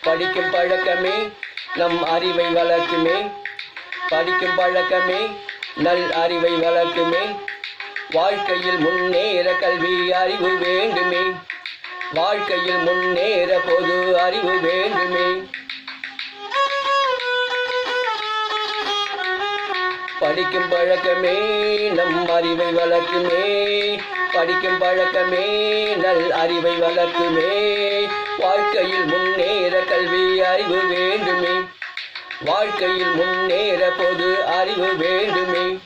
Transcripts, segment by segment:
படிக்கும் பழக்கமே நம் அறிவை வளர்க்குமே. படிக்கும் பழக்கமே நல் அறிவை வளர்க்குமே. வாழ்க்கையில் முன்னேற கல்வி அறிவு வேண்டுமே. வாழ்க்கையில் முன்னேற பொது அறிவு வேண்டுமே. படிக்கும் பழக்கமே நம் அறிவை வளர்க்குமே. படிக்கும் பழக்கமே நல் அறிவை வளர்க்குமே. வாழ்க்கையில் முன்னேற கல்வி அறிவு வேண்டுமே. வாழ்க்கையில் முன்னேற பொது அறிவு வேண்டுமே.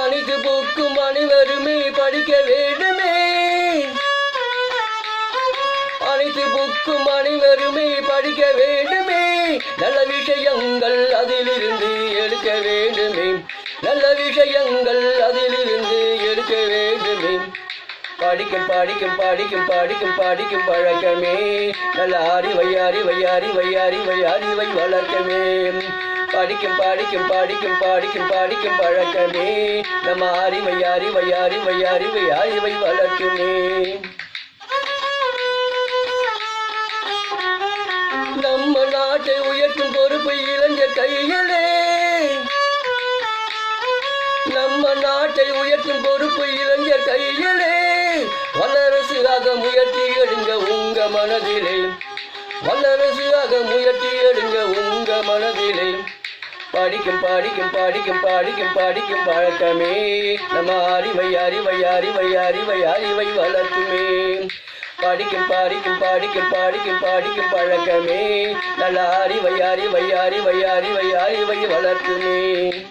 அனைத்து போக்கும் அனைவருமே படிக்க வேண்டுமே. அனைத்து புக்கும் அனைவருமே படிக்க வேண்டுமே. நல்ல விஷயங்கள் அதிலிருந்து எடுக்க வேண்டுமே. நல்ல விஷயங்கள் அதிலிருந்து எடுக்க வேண்டுமே. படிக்கும் படிக்கும் படிக்கும் படிக்கும் படிக்கும் பழக்கமே நல்ல அறிவை அறிவை அறிவை அறிவை அறிவை வளர்க்கமே. படிக்கும் படிக்கும் படிக்கும் படிக்கும் படிக்கும் பழக்கமே நம்ம அறிவை அறிவை அறிவை அறிவை அறிவை வளர்க்குமே. நம்ம நாட்டை உயர்த்தும் பொறுப்பு இளைஞர் கையிலே. நம்ம நாட்டை உயர்த்தும் பொறுப்பு இளைஞர் கையிலே. வல்லரசு ஆக முயற்சி எடுங்க உங்க மனதிலே. வல்லரசு ஆக முயற்சி எடுங்க உங்க மனதிலே. படிக்கும் படிக்கும் படிக்கும் படிக்கும் படிக்கும் பழக்கமே நம்ம அறிவை அறிவை அறிவை அறிவை அறிவை வளர்க்குமே. படிக்கும் படிக்கும் படிக்கும் படிக்கும் படிக்கும் பழக்கமே நல்ல அறிவை அறிவை அறிவை அறிவை அறிவை வளர்க்குமே.